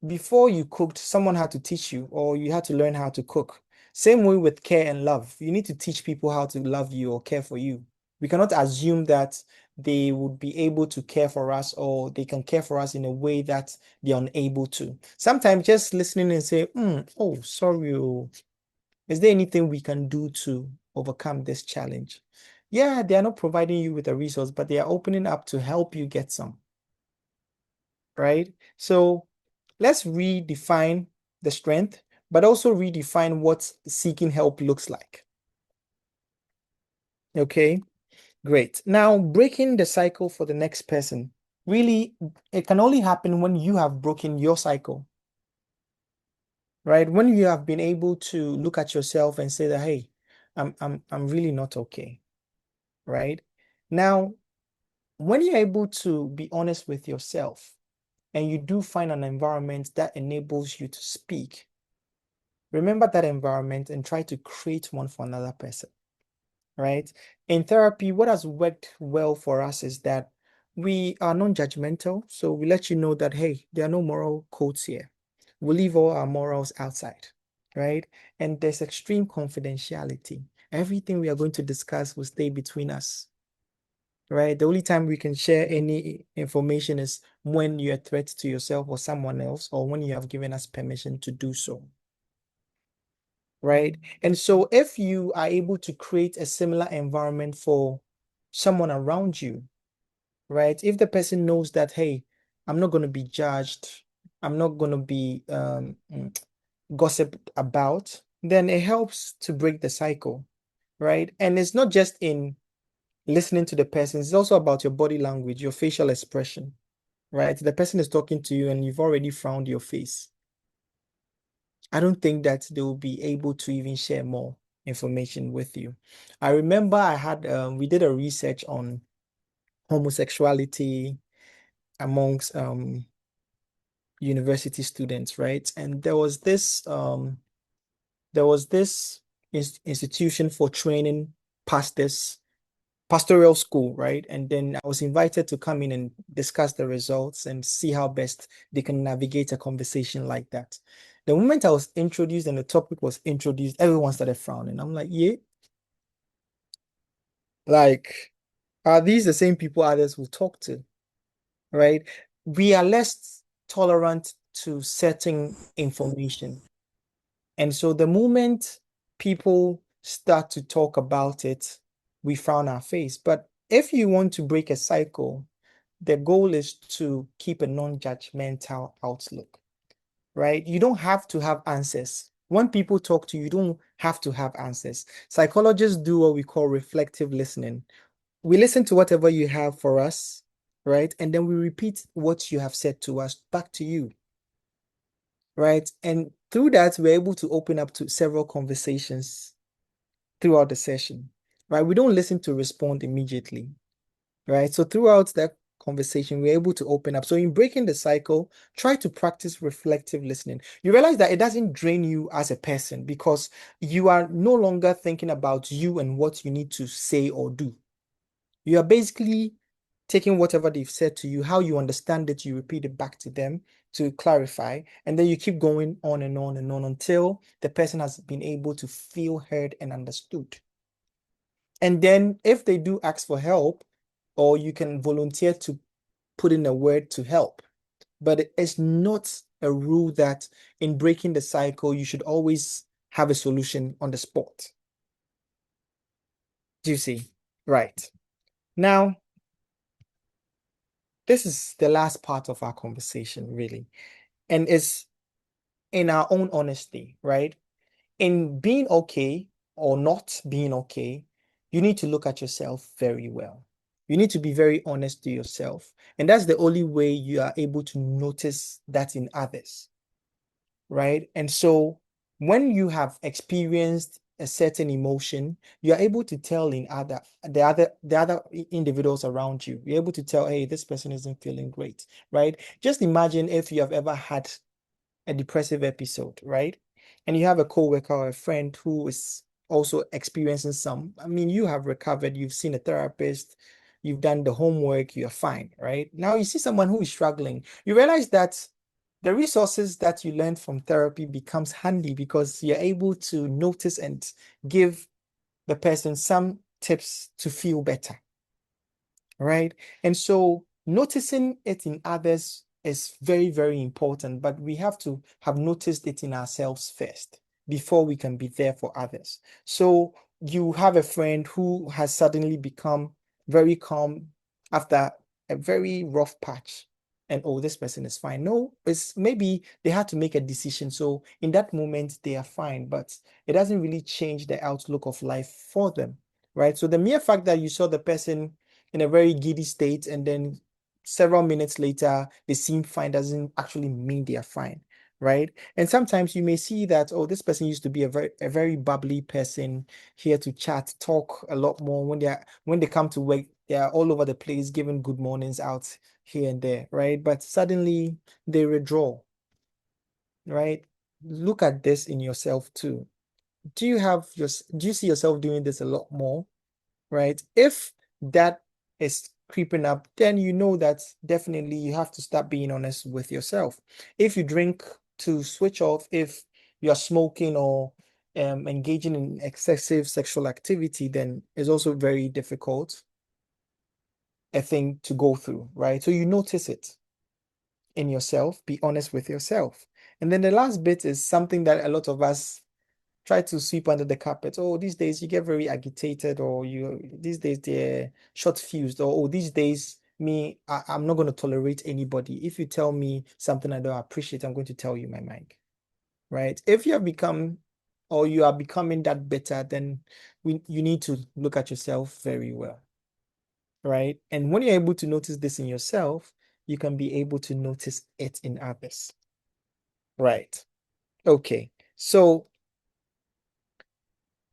before you cooked, someone had to teach you, or you had to learn how to cook. Same way with care and love. You need to teach people how to love you or care for you. We cannot assume that they would be able to care for us or they can care for us in a way that they're unable to. Sometimes just listening and say, oh, sorry, oh, is there anything we can do to overcome this challenge? Yeah, they are not providing you with a resource, but they are opening up to help you get some, right? So let's redefine the strength, but also redefine what seeking help looks like. Okay, great. Now, breaking the cycle for the next person. Really, it can only happen when you have broken your cycle, right? When you have been able to look at yourself and say that, hey, I'm really not okay, right? Now, when you're able to be honest with yourself and you do find an environment that enables you to speak, remember that environment and try to create one for another person, right? In therapy, what has worked well for us is that we are non-judgmental. So we let you know that, hey, there are no moral codes here. We leave all our morals outside, right? And there's extreme confidentiality. Everything we are going to discuss will stay between us, right? The only time we can share any information is when you're a threat to yourself or someone else, or when you have given us permission to do so, right? And so if you are able to create a similar environment for someone around you, right? If the person knows that, hey, I'm not going to be judged, I'm not going to be gossiped about, then it helps to break the cycle, right? And it's not just in listening to the person, it's also about your body language, your facial expression, right? The person is talking to you and you've already frowned your face. I don't think that they will be able to even share more information with you. I remember we did a research on homosexuality amongst university students, right? And there was this institution for training pastors, pastoral school, right? And then I was invited to come in and discuss the results and see how best they can navigate a conversation like that. The moment I was introduced and the topic was introduced, everyone started frowning. I'm like, yeah, like, are these the same people others will talk to, right? We are less tolerant to certain information. And so the moment people start to talk about it, we frown our face. But if you want to break a cycle, the goal is to keep a non-judgmental outlook, right? You don't have to have answers. When people talk to you, you don't have to have answers. Psychologists do what we call reflective listening. We listen to whatever you have for us, right? And then we repeat what you have said to us back to you, right? And through that, we're able to open up to several conversations throughout the session, right? We don't listen to respond immediately, right? So throughout that conversation, we're able to open up. So in breaking the cycle, try to practice reflective listening. You realize that it doesn't drain you as a person because you are no longer thinking about you and what you need to say or do. You are basically taking whatever they've said to you, how you understand it, you repeat it back to them to clarify, and then you keep going on and on and on until the person has been able to feel heard and understood. And then if they do ask for help, or you can volunteer to put in a word to help. But it's not a rule that in breaking the cycle, you should always have a solution on the spot. Do you see? Right. Now, this is the last part of our conversation, really. And it's in our own honesty, right? In being okay or not being okay, you need to look at yourself very well. You need to be very honest to yourself. And that's the only way you are able to notice that in others, right? And so when you have experienced a certain emotion, you are able to tell in the other individuals around you. You're able to tell, hey, this person isn't feeling great, right? Just imagine if you have ever had a depressive episode, right? And you have a coworker or a friend who is also experiencing some. I mean, you have recovered, you've seen a therapist, you've done the homework, you're fine, right? Now you see someone who is struggling. You realize that the resources that you learned from therapy becomes handy because you're able to notice and give the person some tips to feel better, right? And so noticing it in others is very, very important, but we have to have noticed it in ourselves first before we can be there for others. So you have a friend who has suddenly become very calm after a very rough patch. And oh, this person is fine. No, it's maybe they had to make a decision. So in that moment, they are fine, but it doesn't really change the outlook of life for them, right? So the mere fact that you saw the person in a very giddy state and then several minutes later they seem fine doesn't actually mean they are fine, right? And sometimes you may see that, oh, this person used to be a very bubbly person, here to chat, talk a lot more. When they come to work, they are all over the place, giving good mornings out here and there, right? But suddenly they withdraw, right? Look at this in yourself too. Do you see yourself doing this a lot more, right? If that is creeping up, then you know that definitely you have to start being honest with yourself. If you drink to switch off, if you're smoking or engaging in excessive sexual activity, then it's also very difficult a thing to go through, right? So you notice it in yourself, be honest with yourself. And then the last bit is something that a lot of us try to sweep under the carpet. Oh, these days you get very agitated, or these days they're short fused, or oh, these days I'm not going to tolerate anybody. If you tell me something I don't appreciate, I'm going to tell you my mind. Right? If you have become or you are becoming that better, then you need to look at yourself very well. Right? And when you're able to notice this in yourself, you can be able to notice it in others. Right. Okay. So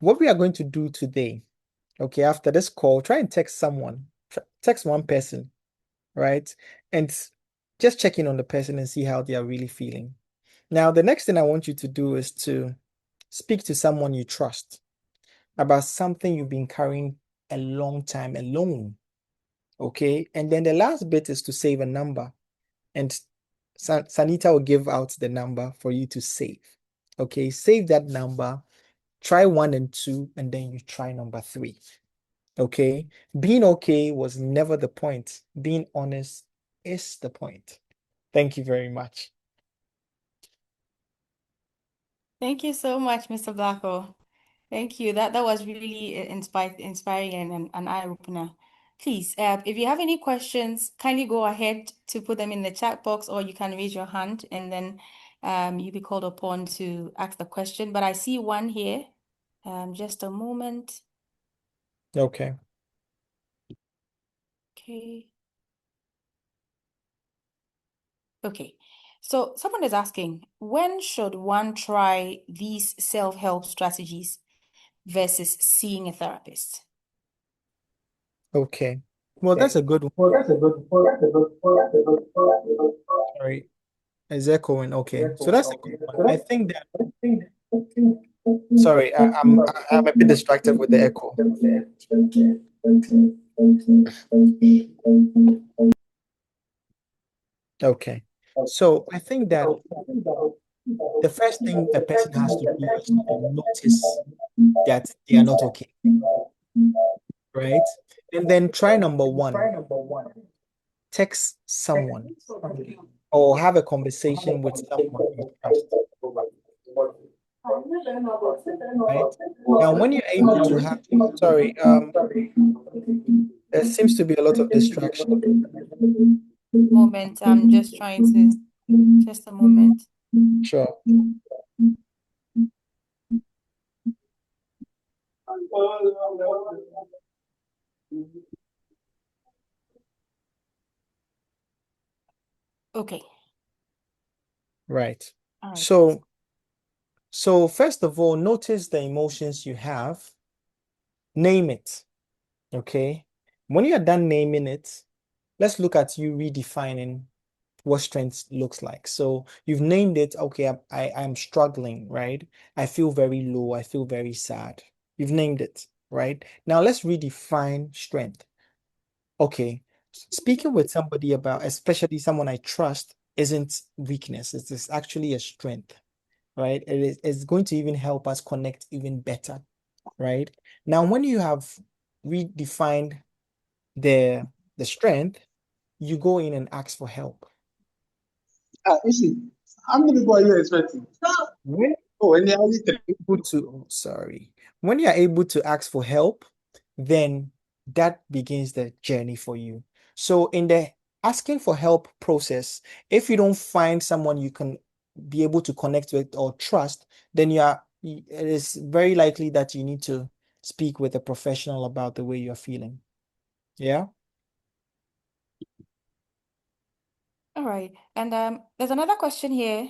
what we are going to do today, okay, after this call, try and text someone, text one person, right? And just check in on the person and see how they are really feeling. Now, the next thing I want you to do is to speak to someone you trust about something you've been carrying a long time alone, okay? And then the last bit is to save a number, and Sanita will give out the number for you to save. Okay, save that number, try 1 and 2, and then you try number 3. Okay. Being okay was never the point. Being honest is the point. Thank you very much.
Thank you so much, Mr. Blacko. Thank you. That was really inspiring and an eye-opener. Please, if you have any questions, kindly go ahead to put them in the chat box, or you can raise your hand and then you'll be called upon to ask the question. But I see one here. Just a moment.
Okay.
Okay. Okay. So someone is asking, when should one try these self-help strategies versus seeing a therapist?
Okay. Well, that's a good one. Sorry. Is echoing. Okay. So that's a good one. I think that, sorry, I'm a bit distracted with the echo. Okay. So I think that the first thing a person has to do is to notice that they are not okay, right? And then try number 1, text someone or have a conversation with someone you trust, right? Now, when you're able to have, sorry, there seems to be a lot of distraction.
Moment, I'm just trying to, just a moment.
Sure.
Okay.
Right.
All right.
So first of all, notice the emotions you have, name it, okay? When you're done naming it, let's look at you redefining what strength looks like. So you've named it, okay, I'm struggling, right? I feel very low, I feel very sad. You've named it, right? Now let's redefine strength. Okay, speaking with somebody about, especially someone I trust, isn't weakness, it's actually a strength, right? It's going to even help us connect even better, right? Now, when you have redefined the strength, you go in and ask for help.
Issy, how many people are you expecting?
When
Oh, and they're only 3.
able to, oh, sorry, when you're able to ask for help, then that begins the journey for you. So in the asking for help process, if you don't find someone you can be able to connect with or trust, then it is very likely that you need to speak with a professional about the way you're feeling. Yeah.
All right. And there's another question here.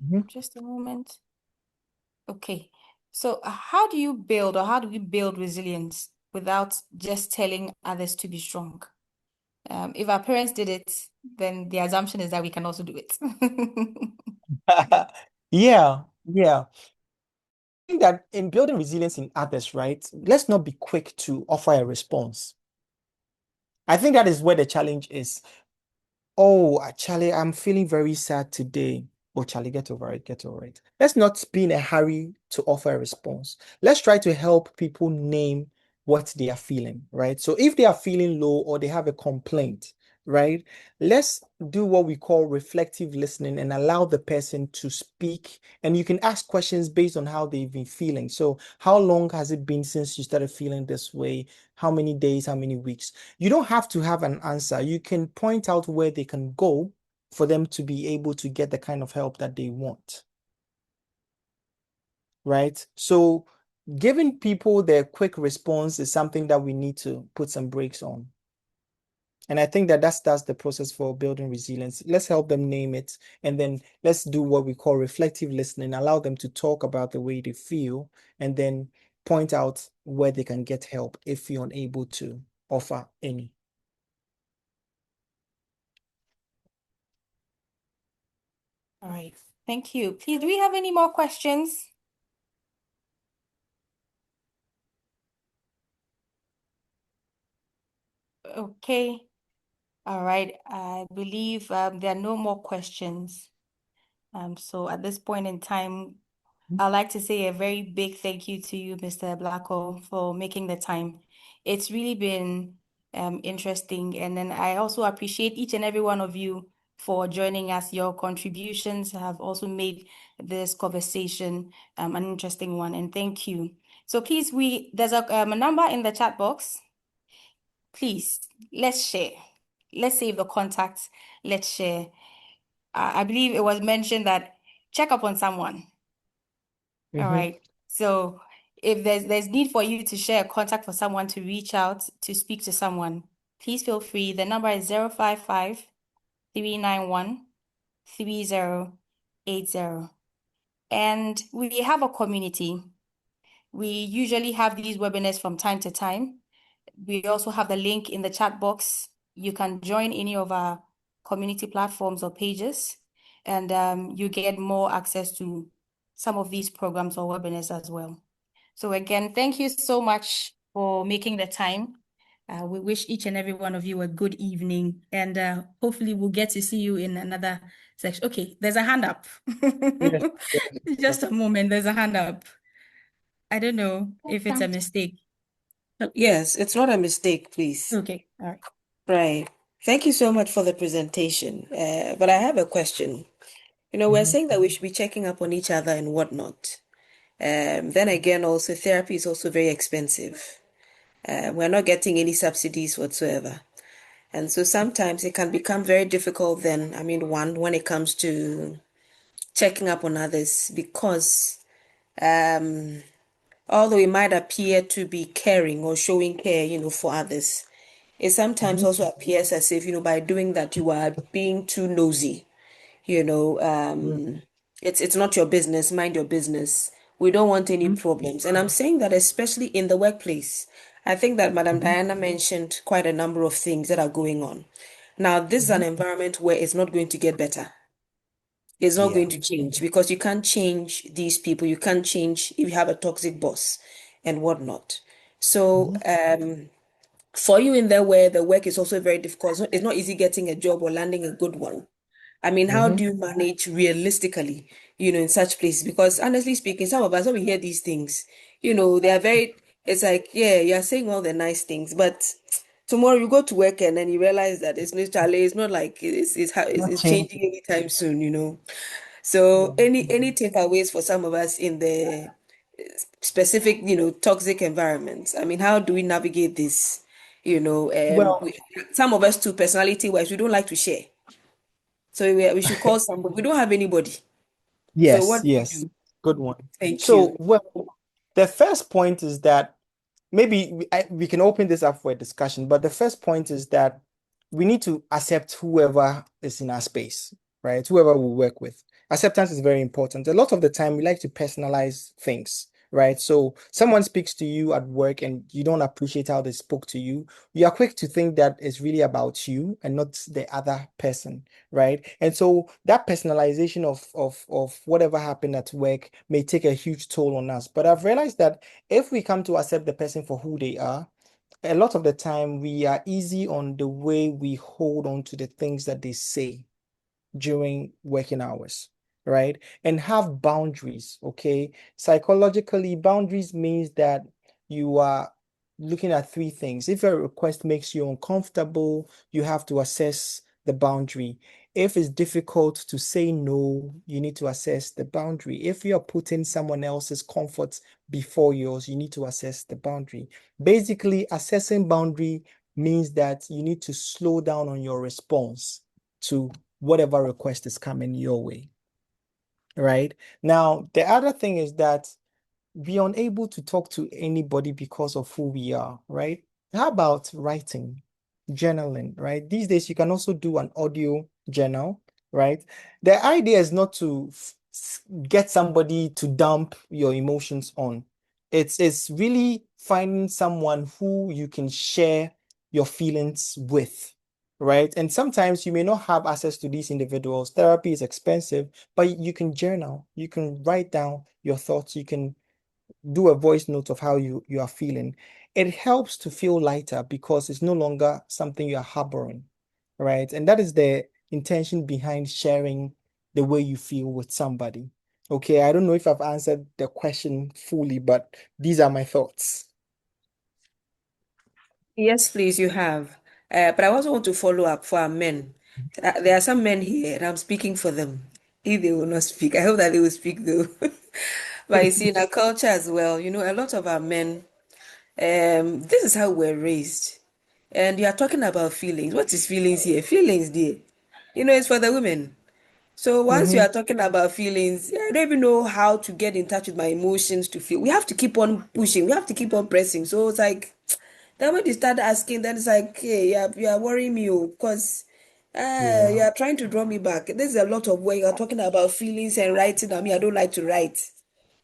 Mhm.
Just a moment. Okay. So how do you build, or how do we build resilience without just telling others to be strong. If our parents did it, then the assumption is that we can also do it.
Yeah, yeah. I think that in building resilience in others, right? Let's not be quick to offer a response. I think that is where the challenge is. Oh, Charlie, I'm feeling very sad today. Oh, Charlie, get over it, get over it. Let's not be in a hurry to offer a response. Let's try to help people name what they are feeling, right? So if they are feeling low or they have a complaint, right? Let's do what we call reflective listening and allow the person to speak. And you can ask questions based on how they've been feeling. So, how long has it been since you started feeling this way? How many days? How many weeks? You don't have to have an answer. You can point out where they can go for them to be able to get the kind of help that they want, right? So giving people their quick response is something that we need to put some brakes on. And I think that that's the process for building resilience. Let's help them name it, and then let's do what we call reflective listening, allow them to talk about the way they feel, and then point out where they can get help if you're unable to offer any.
All right. Thank you. Please, do we have any more questions? Okay. All right. I believe there are no more questions. So at this point in time, I'd like to say a very big thank you to you, Mr. Blacko, for making the time. It's really been interesting. And then I also appreciate each and every one of you for joining us. Your contributions have also made this conversation an interesting one. And thank you. So please, there's a number in the chat box. Please, let's share. Let's save the contacts. Let's share. I believe it was mentioned that check up on someone. All right. So if there's need for you to share a contact for someone to reach out to speak to someone, please feel free. The number is 055 391 3080. And we have a community. We usually have these webinars from time to time. We also have the link in the chat box. You can join any of our community platforms or pages, and you get more access to some of these programs or webinars as well. So again, thank you so much for making the time. We wish each and every one of you a good evening, and hopefully we'll get to see you in another section. Okay, there's a hand up.
Yes,
Just a moment, there's a hand up. I don't know if it's a mistake.
Yes, it's not a mistake, please.
Okay, all right.
Right. Thank you so much for the presentation. But I have a question. We're saying that we should be checking up on each other and whatnot. Then again, also therapy is also very expensive. We're not getting any subsidies whatsoever. And so sometimes it can become very difficult then, when it comes to checking up on others, because although it might appear to be caring or showing care, for others, it sometimes also appears as if, by doing that, you are being too nosy. You know, it's not your business, mind your business. We don't want any problems. And I'm saying that especially in the workplace. I think that Madam Diana mentioned quite a number of things that are going on. Now, this is an environment where it's not going to get better. It's not
Yeah.
going to change because you can't change these people. You can't change if you have a toxic boss and whatnot. So, for you in there where the work is also very difficult, it's not easy getting a job or landing a good one. How do you manage realistically, in such places? Because honestly speaking, some of us, when we hear these things, they are very, it's like, yeah, you're saying all the nice things, but tomorrow you go to work and then you realize that it's literally, it's not like
Not
it's
change.
changing anytime soon. So
Yeah.
any takeaways for some of us in the specific, toxic environments? How do we navigate this?
Well,
Some of us too, personality wise, we don't like to share. So we should call somebody. We don't have anybody. So
yes,
what do we
yes.
do?
Good one.
Thank
So,
you.
well, the first point is that maybe we can open this up for a discussion, but the first point is that we need to accept whoever is in our space, right? Whoever we work with. Acceptance is very important. A lot of the time, we like to personalize things, right? So someone speaks to you at work and you don't appreciate how they spoke to you. You are quick to think that it's really about you and not the other person, right? And so that personalization of whatever happened at work may take a huge toll on us. But I've realized that if we come to accept the person for who they are, a lot of the time we are easy on the way we hold on to the things that they say during working hours, right? And have boundaries, okay? Psychologically, boundaries means that you are looking at three things. If a request makes you uncomfortable, you have to assess the boundary. If it's difficult to say no, you need to assess the boundary. If you're putting someone else's comfort before yours, you need to assess the boundary. Basically, assessing boundary means that you need to slow down on your response to whatever request is coming your way, right? Now, the other thing is that we are unable to talk to anybody because of who we are, right? How about writing, journaling, right? These days, you can also do an audio journal, right? The idea is not to get somebody to dump your emotions on. It's really finding someone who you can share your feelings with, right? And sometimes you may not have access to these individuals. Therapy is expensive, but you can journal, you can write down your thoughts, you can do a voice note of how you are feeling. It helps to feel lighter because it's no longer something you are harboring, right? And that is the intention behind sharing the way you feel with somebody. Okay, I don't know if I've answered the question fully, but these are my thoughts.
Yes, please, you have. But I also want to follow up for our men. There are some men here, and I'm speaking for them. If they will not speak, I hope that they will speak though. But you see, in our culture as well, a lot of our men, this is how we're raised. And you are talking about feelings. What is feelings here? Feelings, dear. It's for the women. So once you
Mm-hmm.
are talking about feelings, I don't even know how to get in touch with my emotions to feel. We have to keep on pushing. We have to keep on pressing. So it's like, then when you start asking, then it's like, hey, you are worrying me, because you
Yeah.
are trying to draw me back. There's a lot of work. You are talking about feelings and writing. I mean, I don't like to write.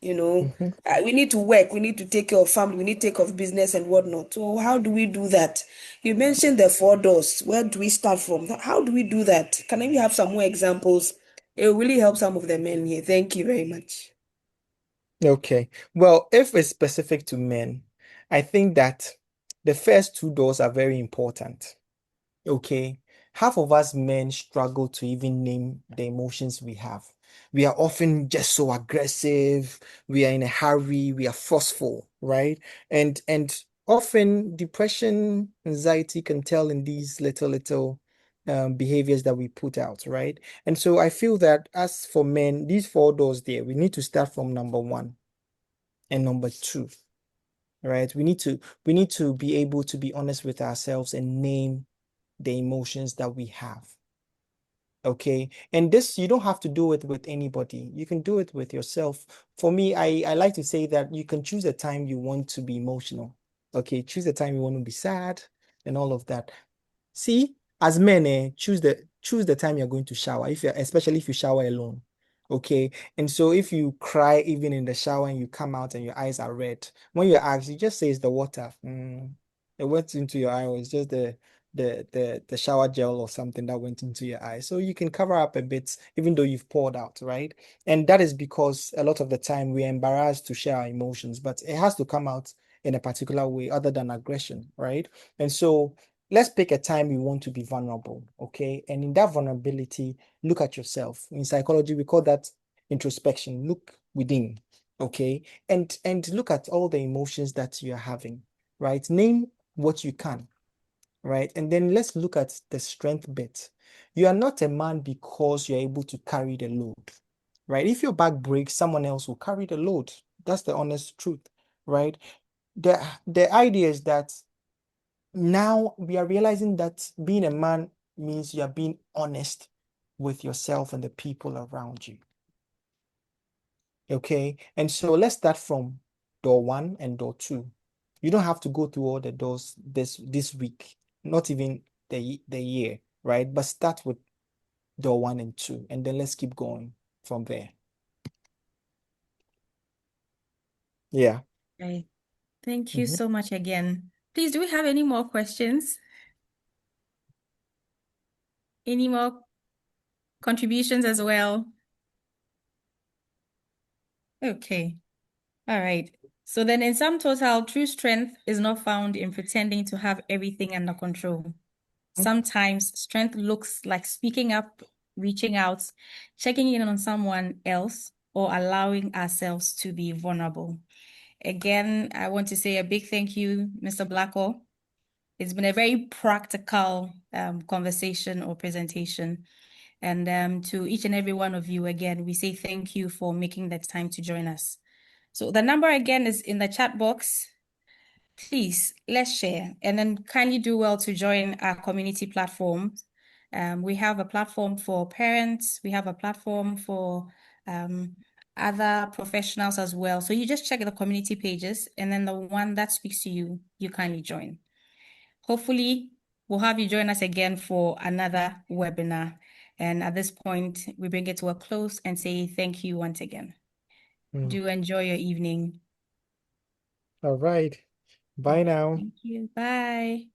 Mm-hmm.
We need to work. We need to take care of family. We need to take care of business and whatnot. So how do we do that? You mentioned the four doors. Where do we start from? How do we do that? Can we have some more examples? It will really help some of the men here. Thank you very much.
Okay. Well, if it's specific to men, I think that the first two doors are very important. Okay. Half of us men struggle to even name the emotions we have. We are often just so aggressive, we are in a hurry, we are forceful, right? And often depression, anxiety can tell in these little behaviors that we put out, right? And so I feel that as for men, these four doors there, we need to start from number one and number two, right? We need to be able to be honest with ourselves and name the emotions that we have. Okay. And this, you don't have to do it with anybody. You can do it with yourself. For me, I like to say that you can choose a time you want to be emotional. Okay. Choose a time you want to be sad and all of that. See, as men, choose the time you're going to shower, if you're especially if you shower alone. Okay. And so if you cry even in the shower and you come out and your eyes are red, when you're asked, you just say it's the water. It went into your eye, or it's just the shower gel or something that went into your eye. So you can cover up a bit, even though you've poured out, right? And that is because a lot of the time we're embarrassed to share our emotions, but it has to come out in a particular way other than aggression, right? And so let's pick a time you want to be vulnerable, okay? And in that vulnerability, look at yourself. In psychology, we call that introspection. Look within, okay? And look at all the emotions that you're having, right? Name what you can, right? And then let's look at the strength bit. You are not a man because you're able to carry the load, right? If your back breaks, someone else will carry the load. That's the honest truth, right? The idea is that now we are realizing that being a man means you are being honest with yourself and the people around you. Okay. And so let's start from door one and door two. You don't have to go through all the doors this week, not even the year, right? But start with door one and two, and then let's keep going from there. Yeah.
Okay. Thank you
Mhm.
so much again. Please, do we have any more questions? Any more contributions as well? Okay. All right. So then in sum total, true strength is not found in pretending to have everything under control. Sometimes strength looks like speaking up, reaching out, checking in on someone else, or allowing ourselves to be vulnerable. Again, I want to say a big thank you, Mr. Blackwell. It's been a very practical conversation or presentation. And to each and every one of you, again, we say thank you for making the time to join us. So the number again is in the chat box. Please, let's share and then kindly do well to join our community platform. We have a platform for parents. We have a platform for other professionals as well. So you just check the community pages and then the one that speaks to you, you kindly join. Hopefully, we'll have you join us again for another webinar. And at this point, we bring it to a close and say thank you once again. Do enjoy your evening.
All right. Bye now.
Thank you. Bye.